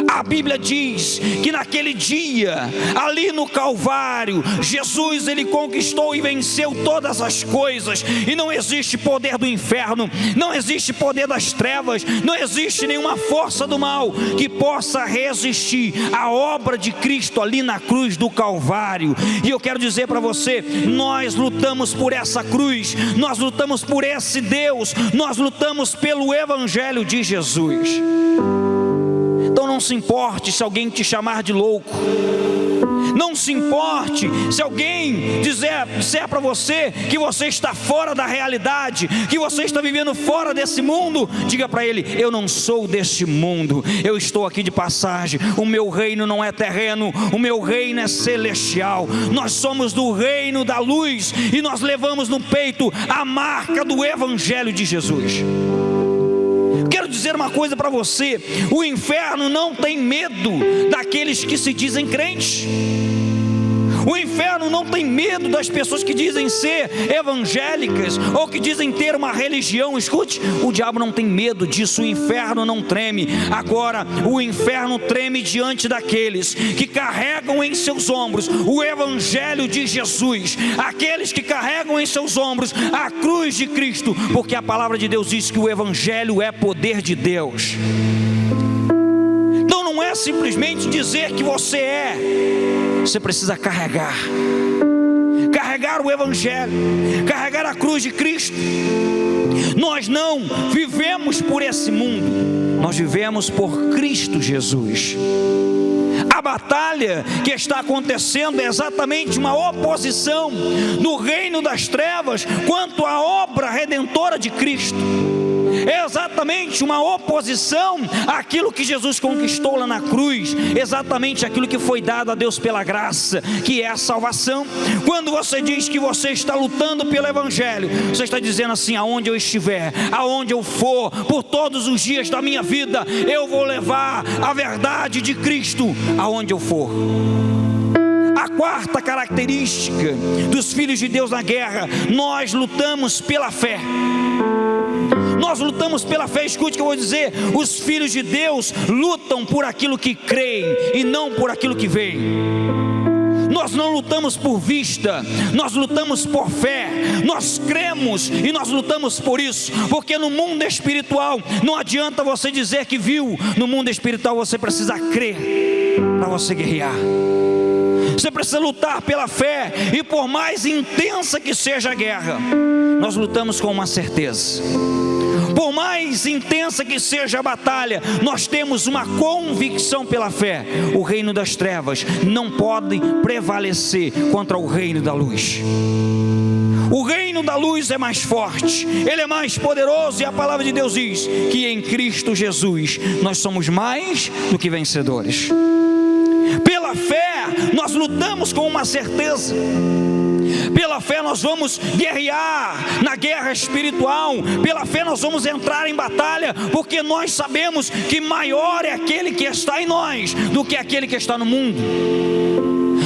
A Bíblia diz que naquele dia, ali no Calvário, Jesus, ele conquistou e venceu todas as coisas, e não existe poder do inferno, não existe poder das trevas, não existe nenhuma força do mal que possa resistir à obra de Cristo ali na cruz do Calvário. E eu quero dizer para você, nós lutamos por essa cruz, nós lutamos por esse Deus, nós lutamos pelo Evangelho de Jesus. Então não se importe se alguém te chamar de louco, não se importe se alguém disser para você que você está fora da realidade, que você está vivendo fora desse mundo. Diga para ele: eu não sou deste mundo, eu estou aqui de passagem. O meu reino não é terreno, o meu reino é celestial. Nós somos do reino da luz e nós levamos no peito a marca do Evangelho de Jesus. Quero dizer uma coisa para você: o inferno não tem medo daqueles que se dizem crentes. O inferno não tem medo das pessoas que dizem ser evangélicas ou que dizem ter uma religião. Escute, o diabo não tem medo disso, o inferno não treme. Agora, o inferno treme diante daqueles que carregam em seus ombros o Evangelho de Jesus, aqueles que carregam em seus ombros a cruz de Cristo, porque a palavra de Deus diz que o Evangelho é poder de Deus. Então não é simplesmente dizer que você é, você precisa carregar o Evangelho, carregar a cruz de Cristo. Nós não vivemos por esse mundo, nós vivemos por Cristo Jesus. A batalha que está acontecendo é exatamente uma oposição do reino das trevas quanto à obra redentora de Cristo. É exatamente uma oposição àquilo que Jesus conquistou lá na cruz, exatamente aquilo que foi dado a Deus pela graça, que é a salvação. Quando você diz que você está lutando pelo Evangelho, você está dizendo assim: aonde eu estiver, aonde eu for, por todos os dias da minha vida, eu vou levar a verdade de Cristo aonde eu for. A quarta característica dos filhos de Deus na guerra: nós lutamos pela fé. Nós lutamos pela fé. Escute o que eu vou dizer: os filhos de Deus lutam por aquilo que creem e não por aquilo que veem. Nós não lutamos por vista, nós lutamos por fé. Nós cremos e nós lutamos por isso, porque no mundo espiritual não adianta você dizer que viu. No mundo espiritual você precisa crer para você guerrear. Você precisa lutar pela fé, e por mais intensa que seja a guerra, nós lutamos com uma certeza. Por mais intensa que seja a batalha, nós temos uma convicção pela fé: o reino das trevas não pode prevalecer contra o reino da luz. O reino da luz é mais forte, ele é mais poderoso, e a palavra de Deus diz que em Cristo Jesus nós somos mais do que vencedores. Pela fé nós lutamos com uma certeza. Pela fé nós vamos guerrear na guerra espiritual. Pela fé nós vamos entrar em batalha, porque nós sabemos que maior é aquele que está em nós do que aquele que está no mundo.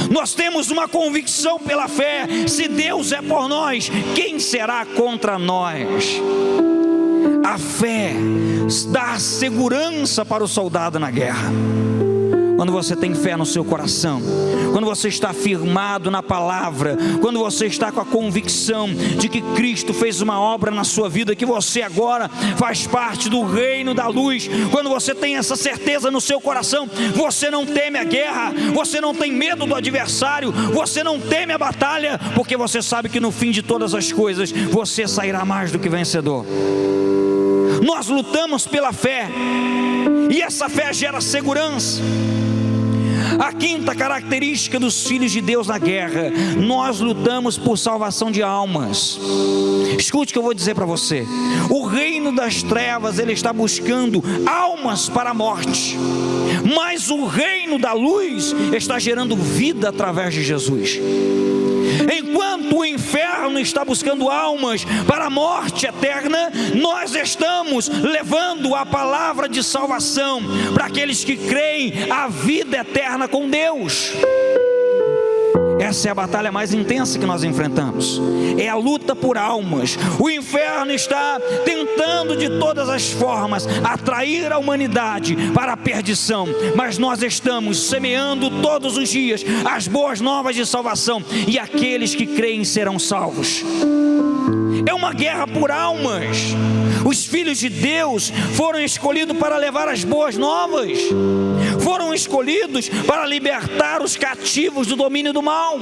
Nós temos uma convicção pela fé: se Deus é por nós, quem será contra nós? A fé dá segurança para o soldado na guerra. Quando você tem fé no seu coração, quando você está firmado na palavra, quando você está com a convicção de que Cristo fez uma obra na sua vida, que você agora faz parte do reino da luz, quando você tem essa certeza no seu coração, você não teme a guerra, você não tem medo do adversário, você não teme a batalha, porque você sabe que no fim de todas as coisas você sairá mais do que vencedor. Nós lutamos pela fé, e essa fé gera segurança. A quinta característica dos filhos de Deus na guerra: nós lutamos por salvação de almas. Escute o que eu vou dizer para você. O reino das trevas, ele está buscando almas para a morte, mas o reino da luz está gerando vida através de Jesus. Enquanto o inferno está buscando almas para a morte eterna, nós estamos levando a palavra de salvação para aqueles que creem a vida eterna com Deus. Essa é a batalha mais intensa que nós enfrentamos, é a luta por almas. O inferno está tentando de todas as formas atrair a humanidade para a perdição, mas nós estamos semeando todos os dias as boas novas de salvação, e aqueles que creem serão salvos. É uma guerra por almas. Os filhos de Deus foram escolhidos para levar as boas novas, foram escolhidos para libertar os cativos do domínio do mal.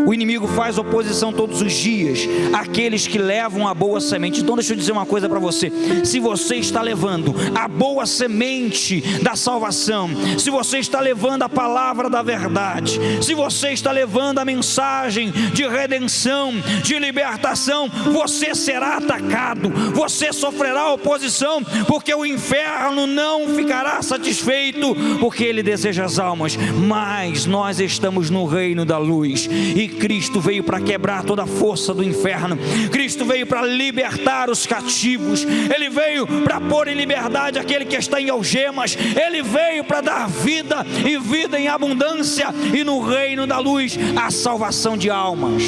O inimigo faz oposição todos os dias àqueles que levam a boa semente. Então deixa eu dizer uma coisa para você: se você está levando a boa semente da salvação, se você está levando a palavra da verdade, se você está levando a mensagem de redenção, de libertação, você será atacado, você sofrerá oposição, porque o inferno não ficará satisfeito, porque ele deseja as almas. Mas nós estamos no reino da luz, e Cristo veio para quebrar toda a força do inferno. Cristo veio para libertar os cativos. Ele veio para pôr em liberdade aquele que está em algemas. Ele veio para dar vida, e vida em abundância. E no reino da luz, a salvação de almas.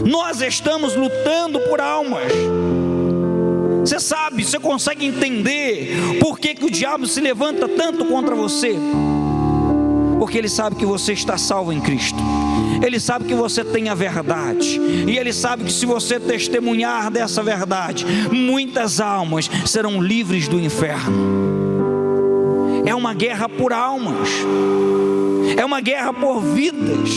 Nós estamos lutando por almas. Você sabe, você consegue entender por que o diabo se levanta tanto contra você? Porque ele sabe que você está salvo em Cristo. Ele sabe que você tem a verdade, e ele sabe que se você testemunhar dessa verdade, muitas almas serão livres do inferno. É uma guerra por almas, é uma guerra por vidas.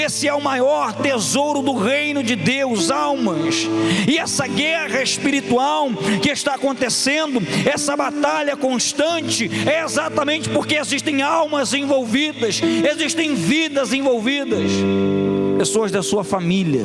Esse é o maior tesouro do reino de Deus, almas. E essa guerra espiritual que está acontecendo, essa batalha constante, é exatamente porque existem almas envolvidas, existem vidas envolvidas. Pessoas da sua família,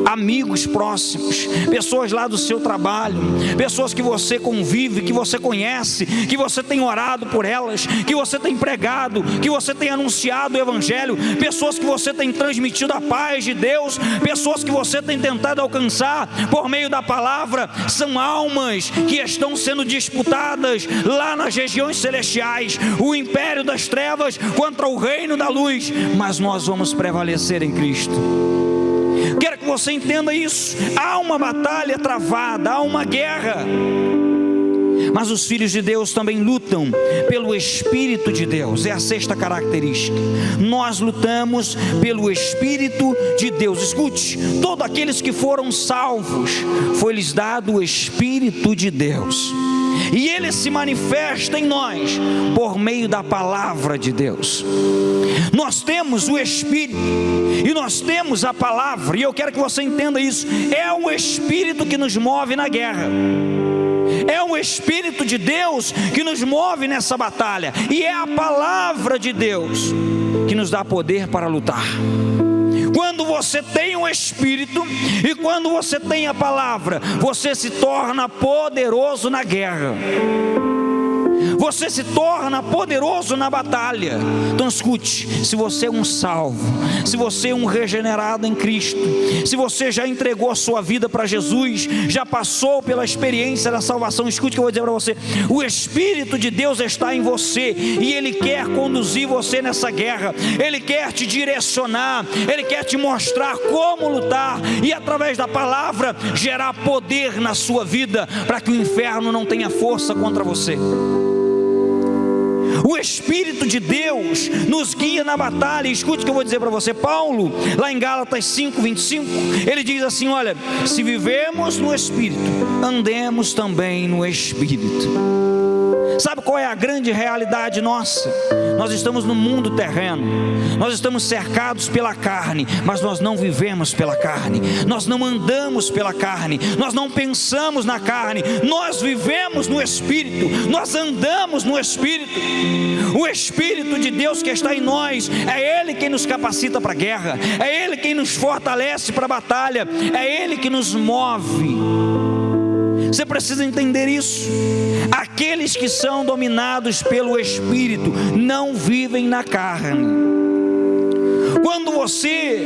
amigos próximos, pessoas lá do seu trabalho, pessoas que você convive, que você conhece, que você tem orado por elas, que você tem pregado, que você tem anunciado o evangelho, pessoas que você tem transmitido a paz de Deus, pessoas que você tem tentado alcançar por meio da palavra. São almas que estão sendo disputadas lá nas regiões celestiais, o império das trevas contra o reino da luz, mas nós vamos prevalecer em Cristo. Quero que você entenda isso. Há uma batalha travada, há uma guerra, mas os filhos de Deus também lutam pelo Espírito de Deus. É a sexta característica. Nós lutamos pelo Espírito de Deus. Escute, todos aqueles que foram salvos, foi-lhes dado o Espírito de Deus, e Ele se manifesta em nós por meio da palavra de Deus. Nós temos o Espírito e nós temos a palavra, e eu quero que você entenda isso. É o Espírito que nos move na guerra, é o Espírito de Deus que nos move nessa batalha, e é a palavra de Deus que nos dá poder para lutar. Quando você tem o Espírito e quando você tem a palavra, você se torna poderoso na guerra, você se torna poderoso na batalha. Então escute, se você é um salvo, se você é um regenerado em Cristo, se você já entregou a sua vida para Jesus, já passou pela experiência da salvação, escute o que eu vou dizer para você: o Espírito de Deus está em você, e Ele quer conduzir você nessa guerra, Ele quer te direcionar, Ele quer te mostrar como lutar, e através da palavra gerar poder na sua vida, para que o inferno não tenha força contra você. O Espírito de Deus nos guia na batalha. Escute o que eu vou dizer para você. Paulo, lá em Gálatas 5:25, ele diz assim: olha, se vivemos no Espírito, andemos também no Espírito. Sabe qual é a grande realidade nossa? Nós estamos no mundo terreno, nós estamos cercados pela carne, mas nós não vivemos pela carne, nós não andamos pela carne, nós não pensamos na carne, nós vivemos no Espírito, nós andamos no Espírito. O Espírito de Deus que está em nós, é Ele quem nos capacita para a guerra, é Ele quem nos fortalece para a batalha, é Ele que nos move. Você precisa entender isso. Aqueles que são dominados pelo Espírito não vivem na carne. Quando você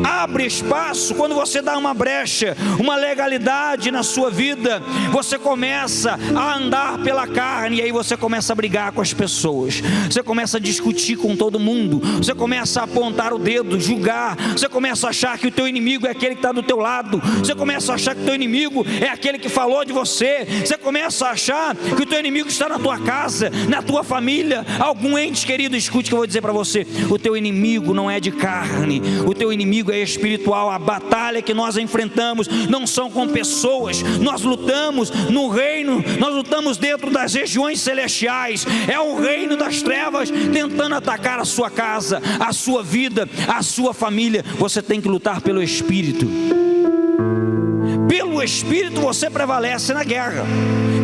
abre espaço, quando você dá uma brecha, uma legalidade na sua vida, você começa a andar pela carne, e aí você começa a brigar com as pessoas, você começa a discutir com todo mundo, você começa a apontar o dedo, julgar, você começa a achar que o teu inimigo é aquele que está do teu lado, você começa a achar que o teu inimigo é aquele que falou de você, você começa a achar que o teu inimigo está na tua casa, na tua família, algum ente querido. Escute o que eu vou dizer para você: o teu inimigo não é de carne, o teu inimigo é espiritual. A batalha que nós enfrentamos não são com pessoas, nós lutamos no reino, nós lutamos dentro das regiões celestiais. É o reino das trevas tentando atacar a sua casa, a sua vida, a sua família. Você tem que lutar pelo Espírito. Pelo Espírito você prevalece na guerra,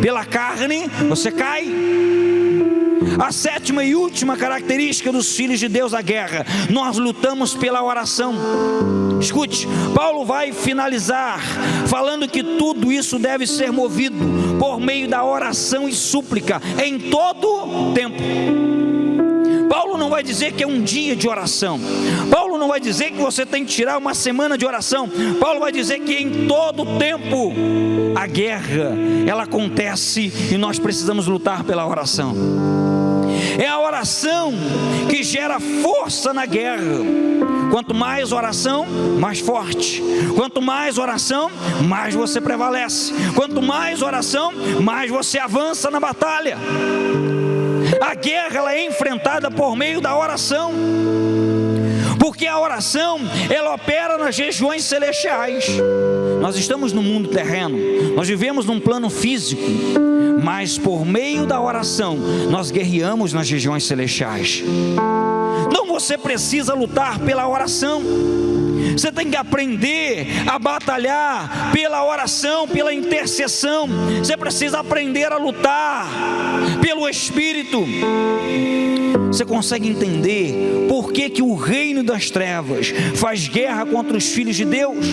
pela carne você cai. A sétima e última característica dos filhos de Deus na guerra: nós lutamos pela oração. Escute, Paulo vai finalizar falando que tudo isso deve ser movido por meio da oração e súplica em todo tempo. Paulo não vai dizer que é um dia de oração, Paulo não vai dizer que você tem que tirar uma semana de oração, Paulo vai dizer que em todo tempo a guerra, ela acontece, e nós precisamos lutar pela oração. É a oração que gera força na guerra. Quanto mais oração, mais forte. Quanto mais oração, mais você prevalece. Quanto mais oração, mais você avança na batalha. A guerra, ela é enfrentada por meio da oração, porque a oração, ela opera nas regiões celestiais. Nós estamos no mundo terreno, nós vivemos num plano físico, mas por meio da oração nós guerreamos nas regiões celestiais. Então você precisa lutar pela oração. Você tem que aprender a batalhar pela oração, pela intercessão. Você precisa aprender a lutar pelo Espírito. Você consegue entender por que o reino das trevas faz guerra contra os filhos de Deus?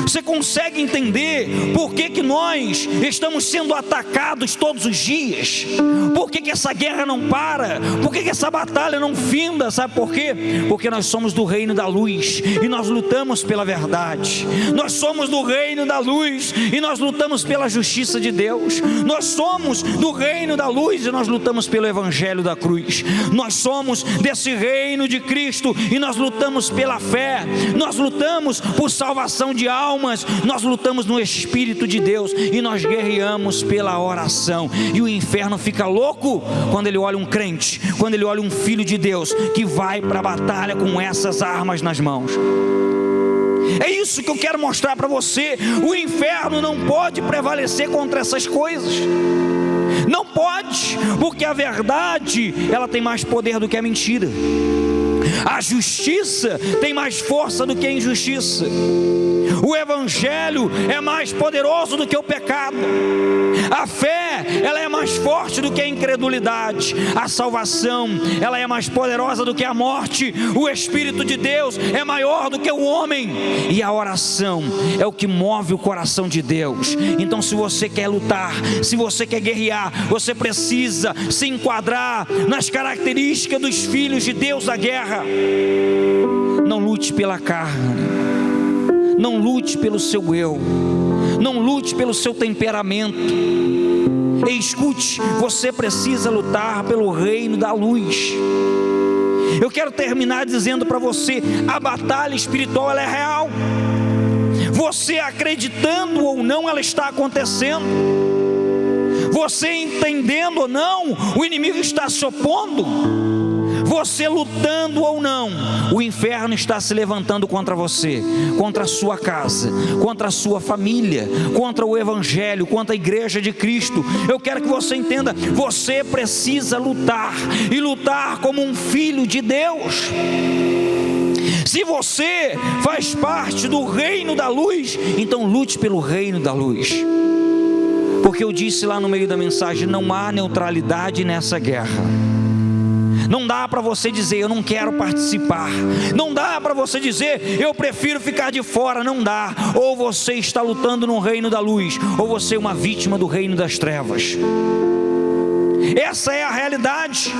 Você consegue entender por que nós estamos sendo atacados todos os dias? Por que essa guerra não para? Por que essa batalha não finda? Sabe por quê? Porque nós somos do reino da luz e nós lutamos pela verdade. Nós somos do reino da luz e nós lutamos pela justiça de Deus. Nós somos do reino da luz e nós lutamos pelo evangelho da cruz. Nós somos desse reino de Cristo e nós lutamos pela fé. Nós lutamos por salvação de alma. almas, nós lutamos no Espírito de Deus e nós guerreamos pela oração. E o inferno fica louco quando ele olha um crente, quando ele olha um filho de Deus que vai para a batalha com essas armas nas mãos. É isso que eu quero mostrar para você. O inferno não pode prevalecer contra essas coisas. Não pode, porque a verdade, ela tem mais poder do que a mentira. A justiça tem mais força do que a injustiça. O evangelho é mais poderoso do que o pecado. A fé, ela é mais forte do que a incredulidade. A salvação, ela é mais poderosa do que a morte. O Espírito de Deus é maior do que o homem. E a oração é o que move o coração de Deus. Então, se você quer lutar, se você quer guerrear, você precisa se enquadrar nas características dos filhos de Deus da guerra. Não lute pela carne. Não lute pelo seu eu. Não lute pelo seu temperamento. E escute, você precisa lutar pelo reino da luz. Eu quero terminar dizendo para você, a batalha espiritual, ela é real. Você acreditando ou não, ela está acontecendo. Você entendendo ou não, o inimigo está se opondo. Você lutando ou não, o inferno está se levantando contra você, contra a sua casa, contra a sua família, contra o evangelho, contra a igreja de Cristo. Eu quero que você entenda, você precisa lutar, e lutar como um filho de Deus. Se você faz parte do reino da luz, então lute pelo reino da luz. Porque eu disse lá no meio da mensagem, não há neutralidade nessa guerra. Não dá para você dizer, eu não quero participar. Não dá para você dizer, eu prefiro ficar de fora. Não dá. Ou você está lutando no reino da luz, ou você é uma vítima do reino das trevas. Essa é a realidade.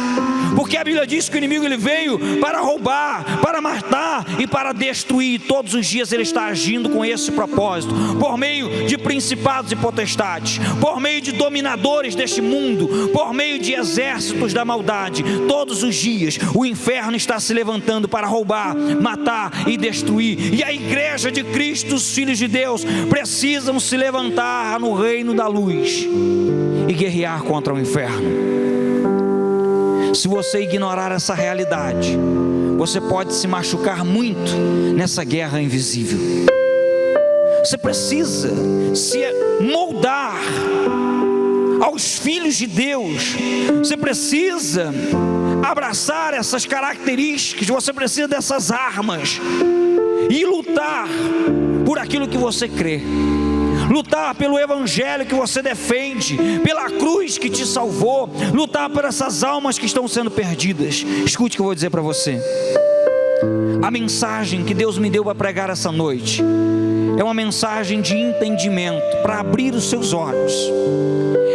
Porque a Bíblia diz que o inimigo, ele veio para roubar, para matar e para destruir. Todos os dias ele está agindo com esse propósito, por meio de principados e potestades, por meio de dominadores deste mundo, por meio de exércitos da maldade. Todos os dias o inferno está se levantando para roubar, matar e destruir. E a igreja de Cristo, os filhos de Deus, precisam se levantar no reino da luz e guerrear contra o inferno. Se você ignorar essa realidade, você pode se machucar muito nessa guerra invisível. Você precisa se moldar aos filhos de Deus. Você precisa abraçar essas características. Você precisa dessas armas e lutar por aquilo que você crê. Lutar pelo evangelho que você defende, pela cruz que te salvou, lutar por essas almas que estão sendo perdidas. Escute o que eu vou dizer para você. A mensagem que Deus me deu para pregar essa noite é uma mensagem de entendimento, para abrir os seus olhos.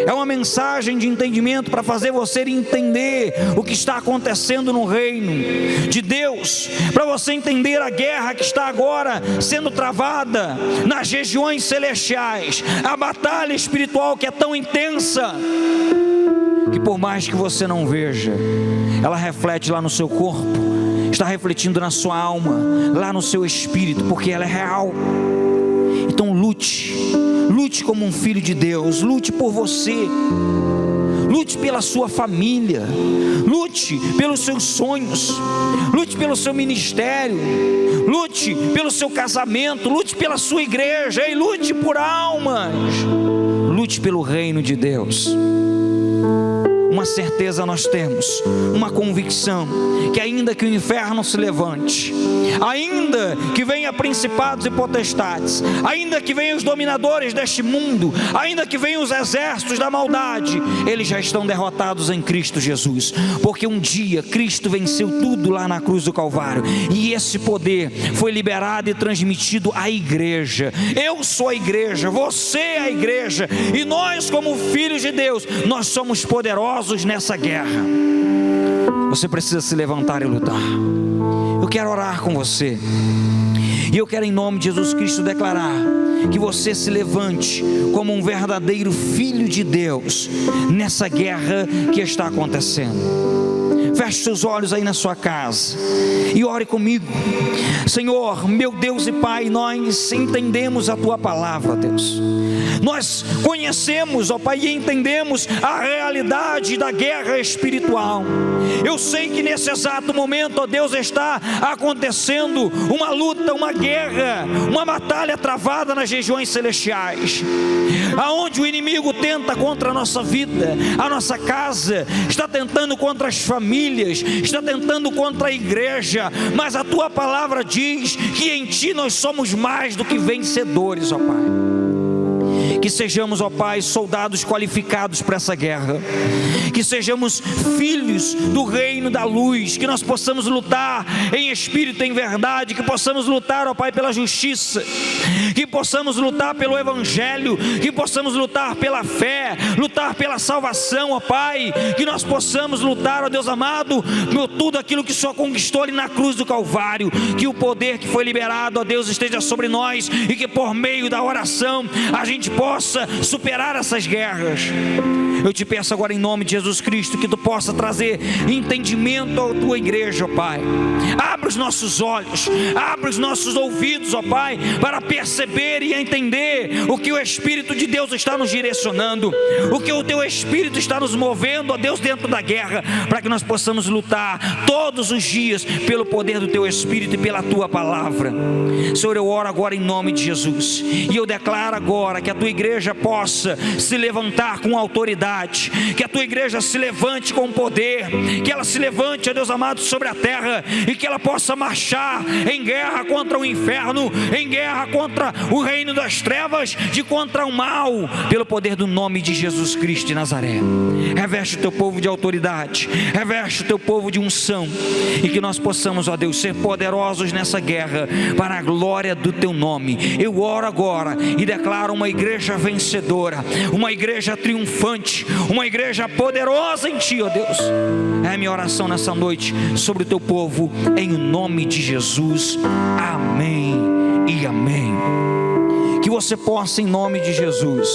É uma mensagem de entendimento para fazer você entender o que está acontecendo no reino de Deus, para você entender a guerra que está agora sendo travada nas regiões celestiais, a batalha espiritual que é tão intensa, que por mais que você não veja, ela reflete lá no seu corpo, está refletindo na sua alma, lá no seu espírito, porque ela é real. Então lute como um filho de Deus, lute por você, lute pela sua família, lute pelos seus sonhos, lute pelo seu ministério, lute pelo seu casamento, lute pela sua igreja, e lute por almas, lute pelo reino de Deus. Uma certeza nós temos, uma convicção, que ainda que o inferno se levante, ainda que venha principados e potestades, ainda que venham os dominadores deste mundo, ainda que venham os exércitos da maldade, eles já estão derrotados em Cristo Jesus, porque um dia Cristo venceu tudo lá na cruz do Calvário, e esse poder foi liberado e transmitido à igreja. Eu sou a igreja, você é a igreja, e nós, como filhos de Deus, nós somos poderosos nessa guerra. Você precisa se levantar e lutar. Eu quero orar com você, e eu quero, em nome de Jesus Cristo, declarar que você se levante como um verdadeiro filho de Deus nessa guerra que está acontecendo. Feche feche seus olhos aí na sua casa e ore comigo. Senhor, meu Deus e Pai, nós entendemos a Tua palavra, Deus. Nós conhecemos, ó Pai, e entendemos a realidade da guerra espiritual. Eu sei que nesse exato momento, ó Deus, está acontecendo uma luta, uma guerra, uma batalha travada nas regiões celestiais, aonde o inimigo tenta contra a nossa vida, a nossa casa, está tentando contra as famílias, está tentando contra a igreja, mas a Tua palavra diz que em Ti nós somos mais do que vencedores, ó Pai. Que sejamos, ó Pai, soldados qualificados para essa guerra, que sejamos filhos do reino da luz, que nós possamos lutar em espírito e em verdade, que possamos lutar, ó Pai, pela justiça, que possamos lutar pelo evangelho, que possamos lutar pela fé, lutar pela salvação, ó Pai, que nós possamos lutar, ó Deus amado, por tudo aquilo que o Senhor conquistou ali na cruz do Calvário, que o poder que foi liberado, ó Deus, esteja sobre nós, e que por meio da oração a gente possa superar essas guerras. Eu te peço agora em nome de Jesus Cristo que Tu possa trazer entendimento à Tua igreja, ó Pai. Abre os nossos olhos, abre os nossos ouvidos, ó Pai, para perceber e entender o que o Espírito de Deus está nos direcionando, o que o Teu Espírito está nos movendo, ó Deus, dentro da guerra, para que nós possamos lutar todos os dias pelo poder do Teu Espírito e pela Tua palavra. Senhor, eu oro agora em nome de Jesus, e eu declaro agora que a Tua igreja possa se levantar com autoridade, que a Tua igreja se levante com poder, que ela se levante, ó Deus amado, sobre a terra, e que ela possa marchar em guerra contra o inferno, em guerra contra o reino das trevas, de contra o mal, pelo poder do nome de Jesus Cristo de Nazaré. Reveste o Teu povo de autoridade, reveste o Teu povo de unção, e que nós possamos, ó Deus, ser poderosos nessa guerra, para a glória do Teu nome. Eu oro agora e declaro uma igreja vencedora, uma igreja triunfante, uma igreja poderosa em Ti, ó Deus. É a minha oração nessa noite sobre o Teu povo, em nome de Jesus. Amém e amém. Que você possa, em nome de Jesus,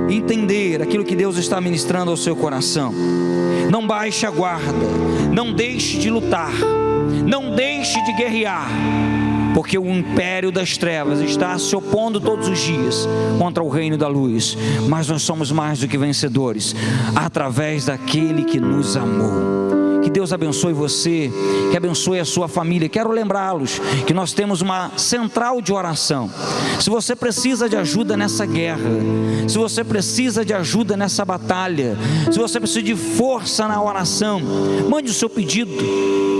entender aquilo que Deus está ministrando ao seu coração. Não baixe a guarda, não deixe de lutar, não deixe de guerrear, porque o império das trevas está se opondo todos os dias contra o reino da luz, mas nós somos mais do que vencedores, através daquele que nos amou. Que Deus abençoe você, que abençoe a sua família. Quero lembrá-los que nós temos uma central de oração. Se você precisa de ajuda nessa guerra, se você precisa de ajuda nessa batalha, se você precisa de força na oração, mande o seu pedido,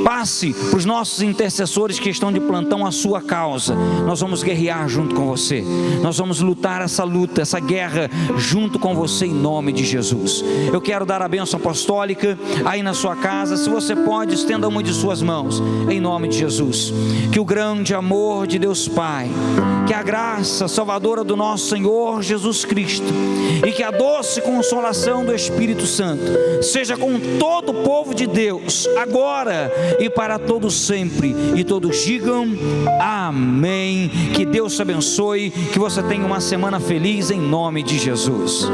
passe para os nossos intercessores que estão de plantão a sua causa. Nós vamos guerrear junto com você, nós vamos lutar essa luta, essa guerra junto com você, em nome de Jesus. Eu quero dar a bênção apostólica aí na sua casa. Se você pode, estenda uma de suas mãos, em nome de Jesus. Que o grande amor de Deus Pai, que a graça salvadora do nosso Senhor Jesus Cristo, e que a doce consolação do Espírito Santo seja com todo o povo de Deus, agora e para todos sempre. E todos digam amém. Que Deus te abençoe, que você tenha uma semana feliz, em nome de Jesus.